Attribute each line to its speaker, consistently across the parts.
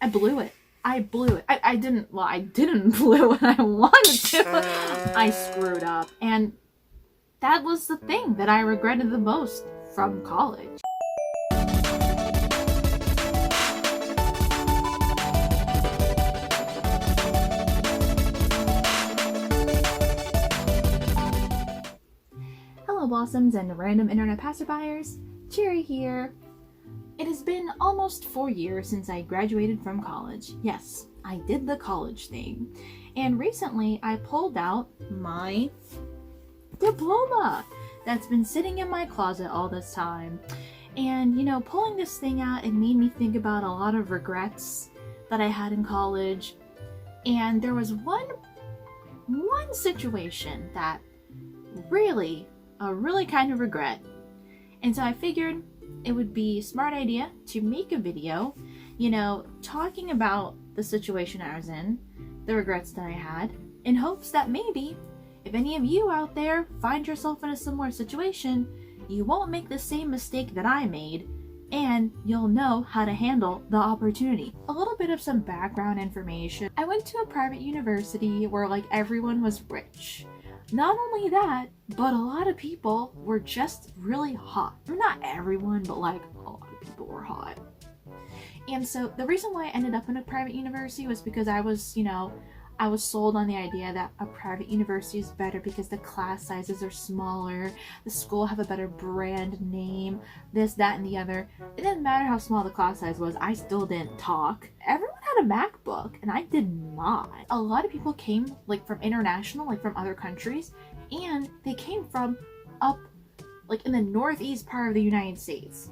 Speaker 1: I blew it. I blew it. I didn't, well, I didn't blow it when I wanted to. I screwed up. And that was the thing that I regretted the most from college. Hello, Blossoms and random internet passerbyers. Cherry here. It has been almost 4 years since I graduated from college. Yes, I did the college thing. And recently I pulled out my diploma that's been sitting in my closet all this time. And you know, pulling this thing out, it made me think about a lot of regrets that I had in college. And there was one situation that really kind of regret. And so I figured it would be a smart idea to make a video, you know, talking about the situation I was in, the regrets that I had, in hopes that maybe if any of you out there find yourself in a similar situation, you won't make the same mistake that I made, and you'll know how to handle the opportunity. A little bit of some background information. I went to a private university where like everyone was rich. Not only that, but a lot of people were just really hot. Not everyone, but like a lot of people were hot. And so the reason why I ended up in a private university was because I was sold on the idea that a private university is better because the class sizes are smaller, the school have a better brand name, this, that, and the other. It didn't matter how small the class size was, I still didn't talk. Everyone had a MacBook, and I did not. A lot of people came like from international, like from other countries, and they came from up like in the northeast part of the United States.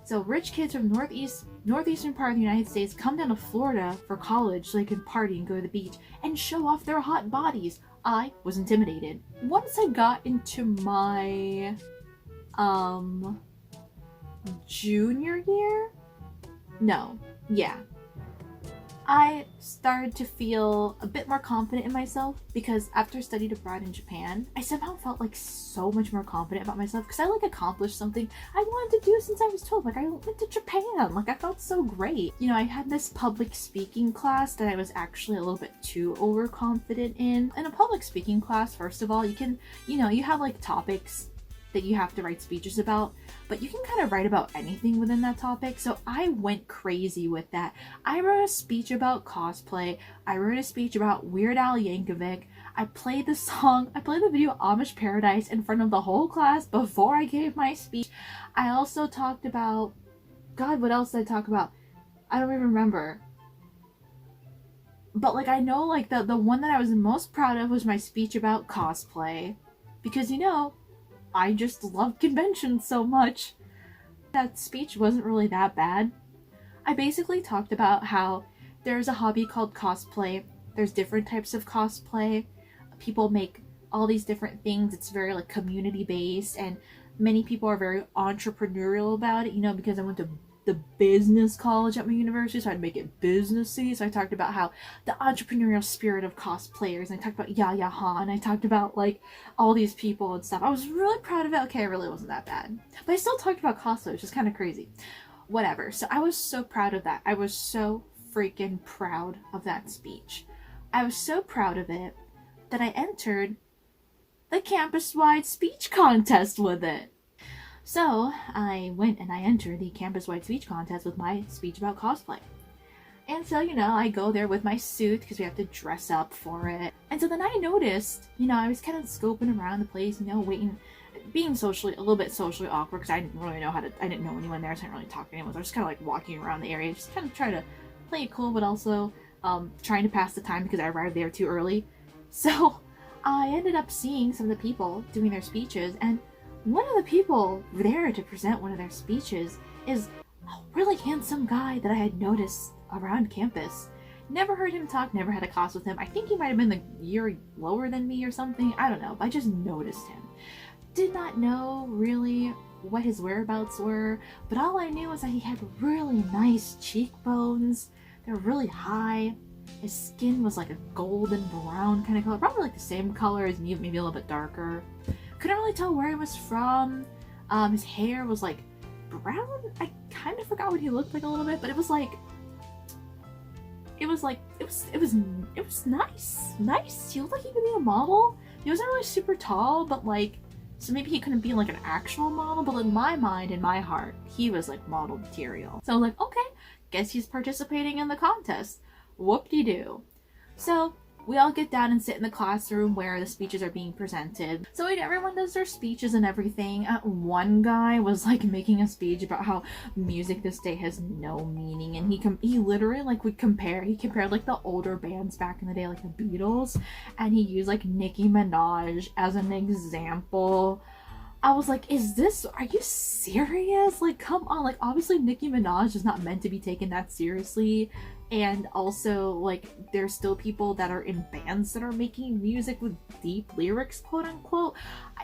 Speaker 1: So rich kids from northeastern part of the United States come down to Florida for college so they can party and go to the beach and show off their hot bodies. I was intimidated. Once I got into my junior year? No. Yeah. I started to feel a bit more confident in myself because after I studied abroad in Japan, I somehow felt like so much more confident about myself because I like accomplished something I wanted to do since I was 12. Like I went to Japan, like I felt so great. You know, I had this public speaking class that I was actually a little bit too overconfident in. In a public speaking class, first of all, you can, you know, you have like topics that you have to write speeches about, but you can kind of write about anything within that topic. So I went crazy with that. I wrote a speech about cosplay. I wrote a speech about Weird Al Yankovic. I played the video Amish Paradise in front of the whole class before I gave my speech. I also talked about, God, what else did I talk about? I don't even remember. But like I know like the one that I was most proud of was my speech about cosplay. Because you know, I just love conventions so much. That speech wasn't really that bad. I basically talked about how there's a hobby called cosplay. There's different types of cosplay. People make all these different things. It's very like community based, and many people are very entrepreneurial about it, you know, because I went to the business college at my university, so I'd make it businessy. So I talked about how the entrepreneurial spirit of cosplayers, and I talked about Yaya Han, I talked about like all these people and stuff. I was really proud of it. Okay, it really wasn't that bad, but I still talked about cosplay, which is kind of crazy. Whatever. So I was so proud of that. I was so freaking proud of that speech. I was so proud of it that I entered the campus-wide speech contest with it. So I went and I entered the campus-wide speech contest with my speech about cosplay. And so, you know, I go there with my suit because we have to dress up for it. And so then I noticed, you know, I was kind of scoping around the place, you know, waiting, being a little bit socially awkward because I didn't really know I didn't know anyone there, so I didn't really talk to anyone. So I was just kind of like walking around the area, just kind of trying to play it cool, but also trying to pass the time because I arrived there too early. So I ended up seeing some of the people doing their speeches, and one of the people there to present one of their speeches is a really handsome guy that I had noticed around campus. Never heard him talk, never had a class with him. I think he might have been the year lower than me or something. I don't know, but I just noticed him. Did not know really what his whereabouts were, but all I knew was that he had really nice cheekbones. They were really high. His skin was like a golden brown kind of color, probably like the same color as me, maybe a little bit darker. Couldn't really tell where he was from. His hair was like brown. I kind of forgot what he looked like a little bit, but it was like it was like, it was nice. He looked like he could be a model. He wasn't really super tall, but like, so maybe he couldn't be like an actual model, but in my mind, in my heart, he was like model material. So I was like, okay, guess he's participating in the contest. Whoop-de-doo. So we all get down and sit in the classroom where the speeches are being presented. So everyone does their speeches and everything. One guy was like making a speech about how music this day has no meaning, and he literally like would compared like the older bands back in the day, like the Beatles, and he used like Nicki Minaj as an example. I was like, are you serious? Like, come on. Like, obviously Nicki Minaj is not meant to be taken that seriously. And also, like, there's still people that are in bands that are making music with deep lyrics, quote unquote.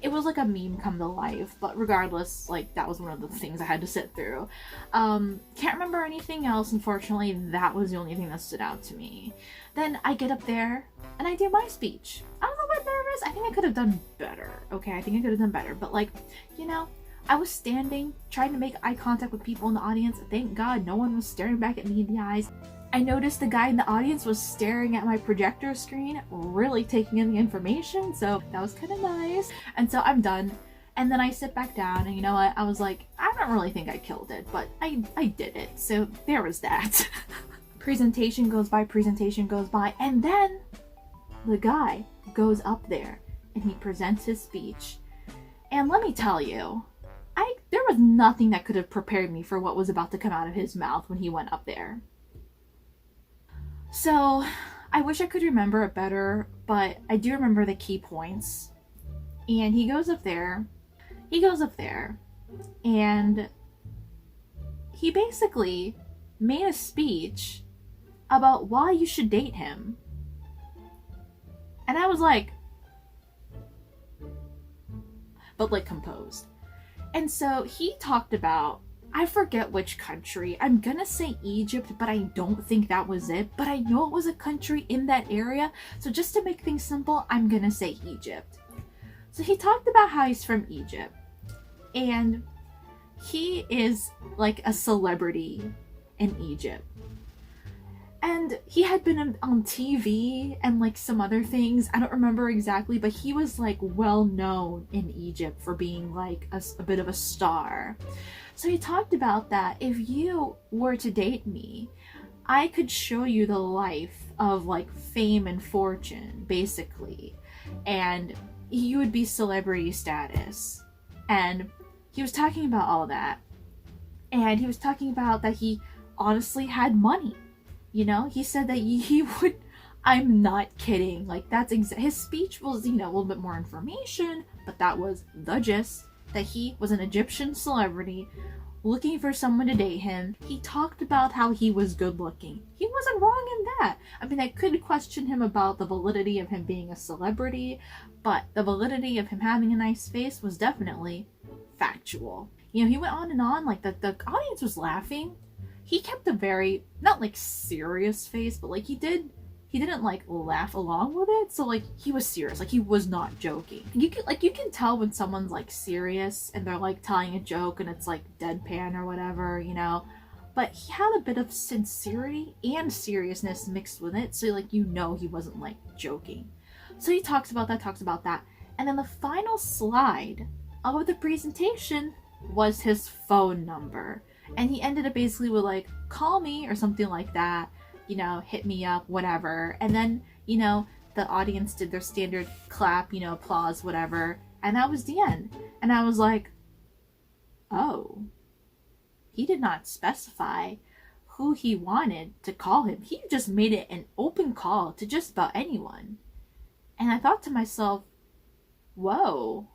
Speaker 1: It was like a meme come to life, but regardless, like, that was one of the things I had to sit through. Can't remember anything else, unfortunately. That was the only thing that stood out to me. Then I get up there and I do my speech. I was a bit nervous. I think I could have done better. Okay, I think I could have done better. But like, you know, I was standing, trying to make eye contact with people in the audience. Thank God no one was staring back at me in the eyes. I noticed the guy in the audience was staring at my projector screen, really taking in the information, so that was kind of nice. And so I'm done. And then I sit back down, and you know what? I was like, I don't really think I killed it, but I did it. So there was that. Presentation goes by, and then the guy goes up there and he presents his speech. And let me tell you, there was nothing that could have prepared me for what was about to come out of his mouth when he went up there. So I wish I could remember it better, but I do remember the key points. And he goes up there, and he basically made a speech about why you should date him. And I was like, but like composed. And so he talked about, I forget which country. I'm gonna say Egypt, but I don't think that was it. But I know it was a country in that area. So just to make things simple, I'm gonna say Egypt. So he talked about how he's from Egypt. And he is like a celebrity in Egypt. And he had been on TV and like some other things. I don't remember exactly, but he was like well known in Egypt for being like a bit of a star. So he talked about that if you were to date me, I could show you the life of like fame and fortune, basically. And you would be celebrity status. And he was talking about all that. And he was talking about that he honestly had money. You know, he said that he would, I'm not kidding. Like, that's his speech was, you know, a little bit more information, but that was the gist, that he was an Egyptian celebrity looking for someone to date him. He talked about how he was good looking. He wasn't wrong in that. I mean, I could question him about the validity of him being a celebrity, but the validity of him having a nice face was definitely factual. You know, he went on and on, like the audience was laughing. He kept a very, not like serious face, but like he didn't like laugh along with it. So like he was serious, like he was not joking. You can tell when someone's like serious and they're like telling a joke and it's like deadpan or whatever, you know. But he had a bit of sincerity and seriousness mixed with it. So like, you know, he wasn't like joking. So he talks about that. And then the final slide of the presentation was his phone number. And he ended up basically with like, call me or something like that, you know, hit me up, whatever. And then, you know, the audience did their standard clap, you know, applause, whatever. And that was the end. And I was like, oh, he did not specify who he wanted to call him. He just made it an open call to just about anyone. And I thought to myself, whoa,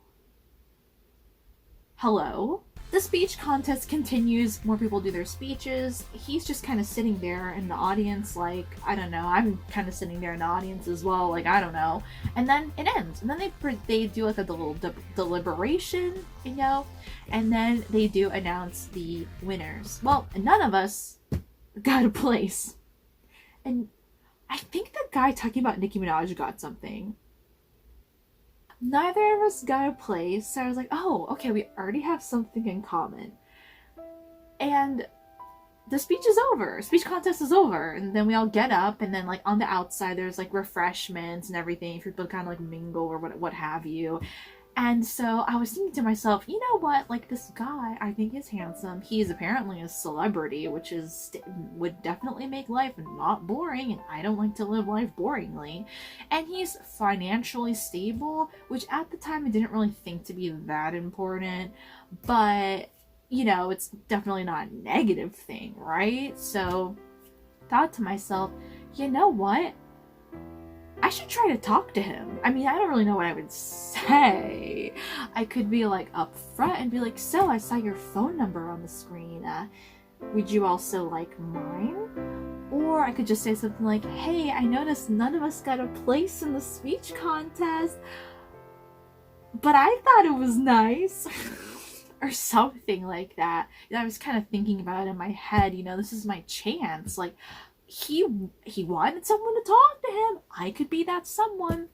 Speaker 1: hello? The speech contest continues. More people do their speeches. He's just kind of sitting there in the audience, like, I don't know. I'm kind of sitting there in the audience as well, like, I don't know. And then it ends. And then they do like a little deliberation, you know? And then they do announce the winners. Well, none of us got a place. And I think the guy talking about Nicki Minaj got something. Neither of us got a place, so I was like, oh, okay, we already have something in common. And the speech is over. Speech contest is over. And then we all get up, and then, like, on the outside, there's, like, refreshments and everything for people to kind of, like, mingle or what have you. And so I was thinking to myself, you know what? Like, this guy, I think is handsome. He's apparently a celebrity, which would definitely make life not boring, and I don't like to live life boringly. And he's financially stable, which at the time I didn't really think to be that important. But, you know, it's definitely not a negative thing, right? So, thought to myself, you know what? I should try to talk to him. I mean, I don't really know what I would say. I could be like up front and be like, so I saw your phone number on the screen. Would you also like mine? Or I could just say something like, hey, I noticed none of us got a place in the speech contest, but I thought it was nice. Or something like that. And I was kind of thinking about it in my head, you know, this is my chance. Like, he wanted someone to talk to him. I could be that someone.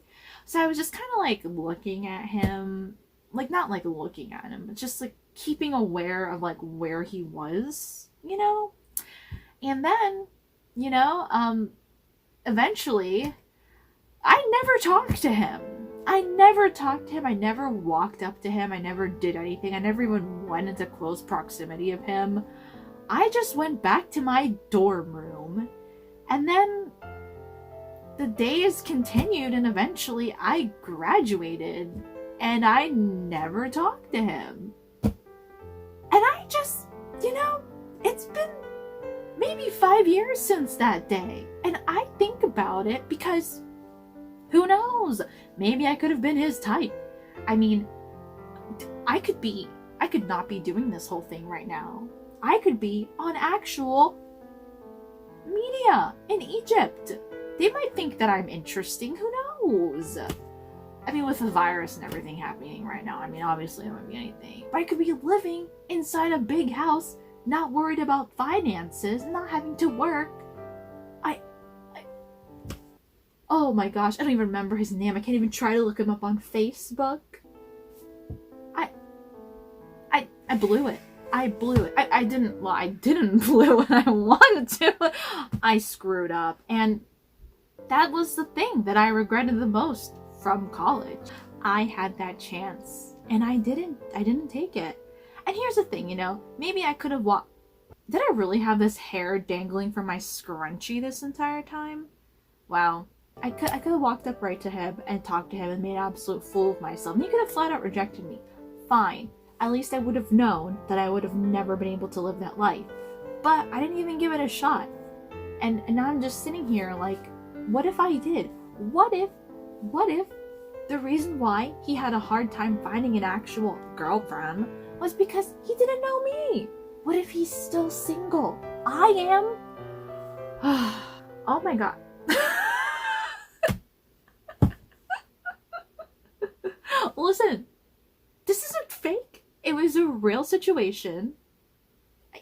Speaker 1: So I was just kind of like looking at him, like not like looking at him, but just like keeping aware of like where he was, you know? And then, you know, eventually I never talked to him. I never walked up to him. I never did anything. I never even went into close proximity of him. I just went back to my dorm room. And then the days continued, and eventually I graduated, and I never talked to him. And I just, you know, it's been maybe 5 years since that day. And I think about it because who knows? Maybe I could have been his type. I mean, I could not be doing this whole thing right now. I could be on actual media in Egypt. They might think that I'm interesting. Who knows? I mean, with the virus and everything happening right now, I mean, obviously it wouldn't be anything. But I could be living inside a big house, not worried about finances, not having to work. Oh my gosh, I don't even remember his name. I can't even try to look him up on Facebook. I blew it. I didn't blow it when I wanted to. I screwed up. And that was the thing that I regretted the most from college. I had that chance and I didn't take it. And here's the thing, you know, maybe I could have did I really have this hair dangling from my scrunchie this entire time? Wow. I could have walked up right to him and talked to him and made an absolute fool of myself. And he could have flat out rejected me. Fine. At least I would have known that I would have never been able to live that life. But I didn't even give it a shot. And now I'm just sitting here like, what if I did? What if the reason why he had a hard time finding an actual girlfriend was because he didn't know me? What if he's still single? I am? Oh my god. Listen, this isn't fake. It was a real situation.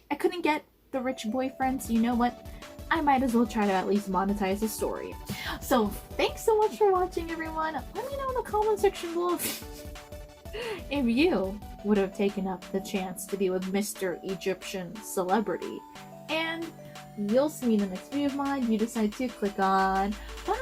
Speaker 1: I couldn't get the rich boyfriend, so you know what? I might as well try to at least monetize the story. So thanks so much for watching, everyone. Let me know in the comment section below if you would have taken up the chance to be with Mr. Egyptian Celebrity. And you'll see me in the next video of mine. You decide to click on. Bye!